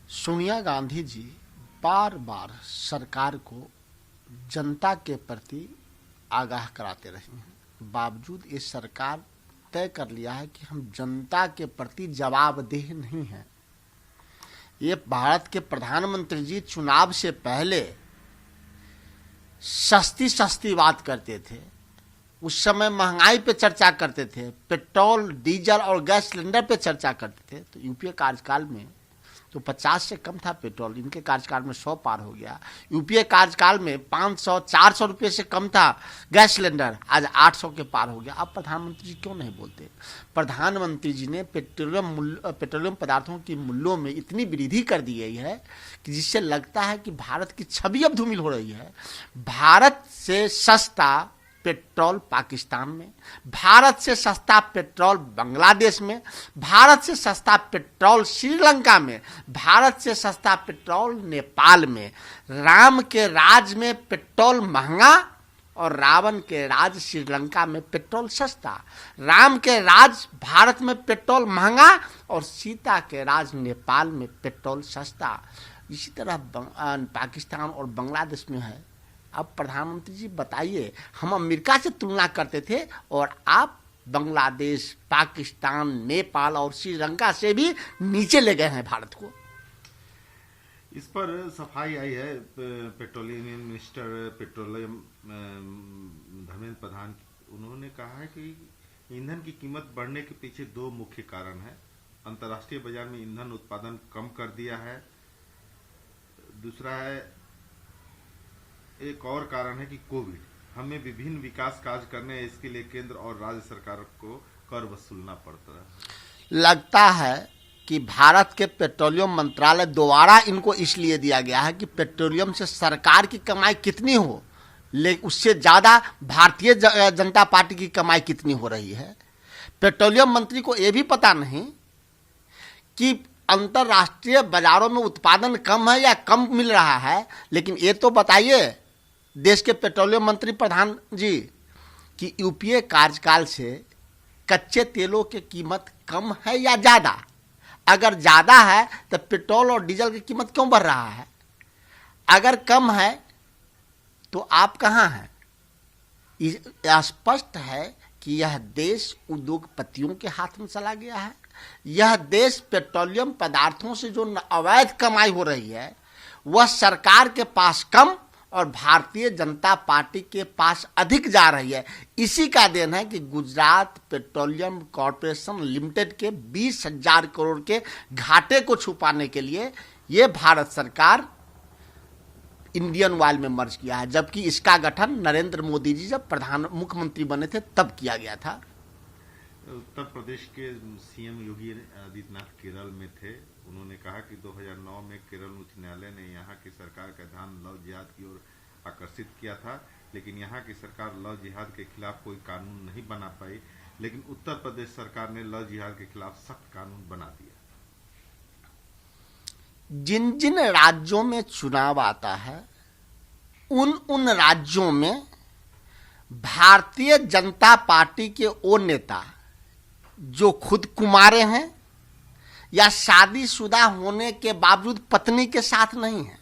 सोनिया गांधी जी बार बार सरकार को जनता के प्रति आगाह कराते रही हैं। बावजूद ये सरकार तय कर लिया है कि हम जनता के प्रति जवाबदेह नहीं हैं। ये भारत के प्रधानमंत्री जी चुनाव से पहले सस्ती सस्ती बात करते थे। उस समय महंगाई पे चर्चा करते थे, पेट्रोल, डीजल और गैस सिलेंडर पे चर्चा करते थे। तो यूपीए कार्यकाल में तो 50 से कम था पेट्रोल, इनके कार्यकाल में 100 पार हो गया। यूपीए कार्यकाल में 500-400 रुपये से कम था गैस सिलेंडर, आज 800 के पार हो गया। अब प्रधानमंत्री जी क्यों नहीं बोलते? प्रधानमंत्री जी ने पेट्रोलियम पदार्थों की मूल्यों में इतनी वृद्धि कर दी गई है कि जिससे लगता है कि भारत की छवि अब धूमिल हो रही है। भारत से सस्ता पेट्रोल पाकिस्तान में, भारत से सस्ता पेट्रोल बांग्लादेश में, भारत से सस्ता पेट्रोल श्रीलंका में, भारत से सस्ता पेट्रोल नेपाल में। राम के राज में पेट्रोल महंगा और रावण के राज श्रीलंका में पेट्रोल सस्ता। राम के राज भारत में पेट्रोल महंगा और सीता के राज नेपाल में पेट्रोल सस्ता। इसी तरह पाकिस्तान और बांग्लादेश में है। अब प्रधानमंत्री जी बताइए, हम अमेरिका से तुलना करते थे और आप बांग्लादेश, पाकिस्तान, नेपाल और श्रीलंका से भी नीचे ले गए हैं भारत को। इस पर सफाई आई है petroleum minister petroleum Dharmendra Pradhan. उन्होंने कहा है कि ईंधन की कीमत बढ़ने के पीछे दो मुख्य कारण हैं। अंतर्राष्ट्रीय बाजार में ईंधन उत्पादन कम कर दिया है, दूसरा है एक और कारण है कि कोविड। हमें विभिन्न विकास कार्य करने हैं, इसके लिए केंद्र और राज्य सरकार को कर वसूलना पड़ता है। लगता है कि भारत के पेट्रोलियम मंत्रालय दोबारा इनको इसलिए दिया गया है कि पेट्रोलियम से सरकार की कमाई कितनी हो, लेकिन उससे ज़्यादा भारतीय जनता पार्टी की कमाई कितनी हो रही है। पेट्रोलियम मंत्री को यह भी पता नहीं कि अंतर्राष्ट्रीय बाजारों में उत्पादन कम है या कम मिल रहा है। लेकिन ये तो बताइए देश के पेट्रोलियम मंत्री प्रधान जी कि यूपीए कार्यकाल से कच्चे तेलों की कीमत कम है या ज़्यादा? अगर ज़्यादा है तो पेट्रोल और डीजल की कीमत क्यों बढ़ रहा है? अगर कम है तो आप कहाँ हैं? स्पष्ट है कि यह देश उद्योगपतियों के हाथ में चला गया है। यह देश पेट्रोलियम पदार्थों से जो अवैध कमाई हो रही है वह सरकार के पास कम और भारतीय जनता पार्टी के पास अधिक जा रही है। इसी का देन है कि गुजरात पेट्रोलियम कॉरपोरेशन लिमिटेड के 20,000 करोड़ के घाटे को छुपाने के लिए यह भारत सरकार इंडियन ऑयल में मर्ज किया है, जबकि इसका गठन नरेंद्र मोदी जी जब मुख्यमंत्री बने थे तब किया गया था। उत्तर प्रदेश के सीएम योगी आदित्यनाथ केरल में थे। उन्होंने कहा कि 2009 में केरल उच्च न्यायालय ने यहाँ की सरकार का ध्यान लव जिहाद की ओर आकर्षित किया था, लेकिन यहाँ की सरकार लव जिहाद के खिलाफ कोई कानून नहीं बना पाई। लेकिन उत्तर प्रदेश सरकार ने लव जिहाद के खिलाफ सख्त कानून बना दिया। जिन जिन राज्यों में चुनाव आता है उन राज्यों में भारतीय जनता पार्टी के वो नेता जो खुद कुंवारे हैं या शादीशुदा होने के बावजूद पत्नी के साथ नहीं है,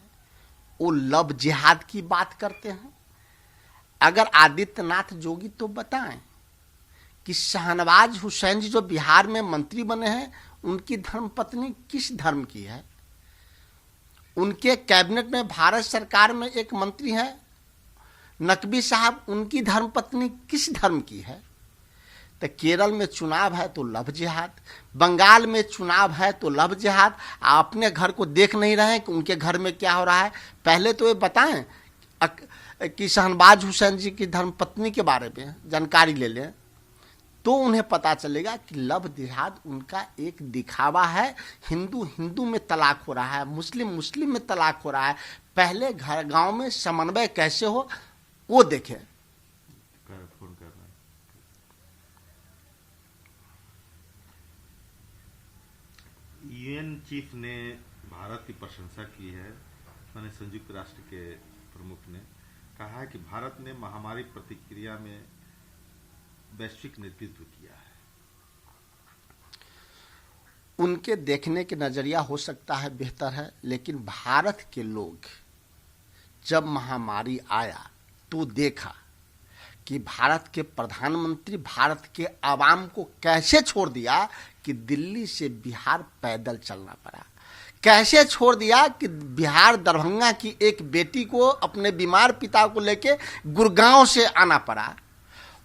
वो लव जिहाद की बात करते हैं। अगर आदित्यनाथ जोगी तो बताएं कि शाहनवाज हुसैन जी जो बिहार में मंत्री बने हैं उनकी धर्मपत्नी किस धर्म की है? उनके कैबिनेट में भारत सरकार में एक मंत्री है नकवी साहब, उनकी धर्मपत्नी किस धर्म की है? तो केरल में चुनाव है तो लव जिहाद, बंगाल में चुनाव है तो लव जिहाद। आप अपने घर को देख नहीं रहे हैं कि उनके घर में क्या हो रहा है? पहले तो ये बताएं कि शाहनवाज हुसैन जी की धर्मपत्नी के बारे में जानकारी ले लें तो उन्हें पता चलेगा कि लव जिहाद उनका एक दिखावा है। हिंदू हिंदू में तलाक हो रहा है, मुस्लिम मुस्लिम में तलाक हो रहा है। पहले घर गांव में समन्वय कैसे हो वो देखें। यूएन चीफ ने भारत की प्रशंसा की है। मैंने संयुक्त राष्ट्र के प्रमुख ने कहा है कि भारत ने महामारी प्रतिक्रिया में वैश्विक नेतृत्व किया है। उनके देखने के नजरिया हो सकता है बेहतर है, लेकिन भारत के लोग जब महामारी आया तो देखा कि भारत के प्रधानमंत्री भारत के आवाम को कैसे छोड़ दिया कि दिल्ली से बिहार पैदल चलना पड़ा, कैसे छोड़ दिया कि बिहार दरभंगा की एक बेटी को अपने बीमार पिता को लेके गुड़गांव से आना पड़ा।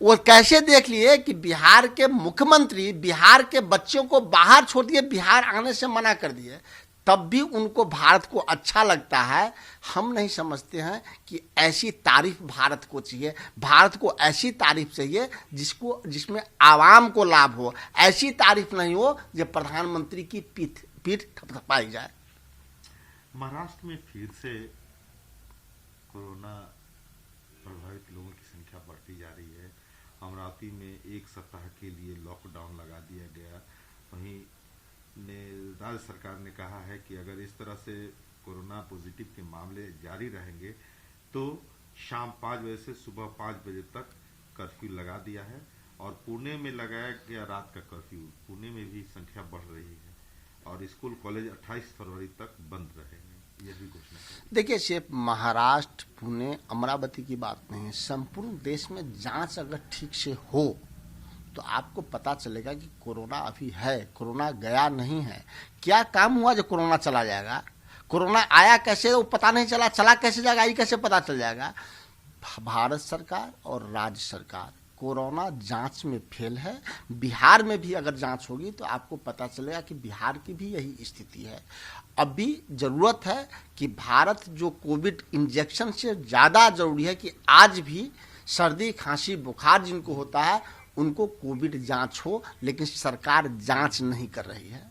वो कैसे देख लिए कि बिहार के मुख्यमंत्री बिहार के बच्चों को बाहर छोड़ दिए, बिहार आने से मना कर दिए, तब भी उनको भारत को अच्छा लगता है। हम नहीं समझते हैं कि ऐसी तारीफ भारत को चाहिए, भारत को ऐसी तारीफ चाहिए जिसमें आवाम को लाभ हो, ऐसी तारीफ नहीं हो जो प्रधानमंत्री की पीठ थपथपाई जाए। महाराष्ट्र में फिर से कोरोना प्रभावित लोगों की संख्या बढ़ती जा रही है। अमरावती में एक सप्ताह के लिए लॉकडाउन लगा दिया गया। वहीं राज्य सरकार ने कहा है कि अगर इस तरह से कोरोना पॉजिटिव के मामले जारी रहेंगे तो शाम 5 बजे से सुबह 5 बजे तक कर्फ्यू लगा दिया है। और पुणे में लगाया गया रात का कर्फ्यू। पुणे में भी संख्या बढ़ रही है और स्कूल कॉलेज 28 फरवरी तक बंद रहेंगे, यह भी घोषणा की। देखिए, सिर्फ महाराष्ट्र पुणे अमरावती की बात नहीं है, संपूर्ण देश में जांच अगर ठीक से हो तो आपको पता चलेगा कि कोरोना अभी है, कोरोना गया नहीं है। क्या काम हुआ जो कोरोना चला जाएगा? कोरोना आया कैसे वो पता नहीं चला, चला कैसे जाएगा ये कैसे पता चल जाएगा? भारत सरकार और राज्य सरकार कोरोना जांच में फेल है। बिहार में भी अगर जांच होगी तो आपको पता चलेगा कि बिहार की भी यही स्थिति है। अभी जरूरत है कि भारत जो कोविड इंजेक्शन से ज़्यादा जरूरी है कि आज भी सर्दी खांसी बुखार जिनको होता है उनको कोविड जांच हो, लेकिन सरकार जांच नहीं कर रही है।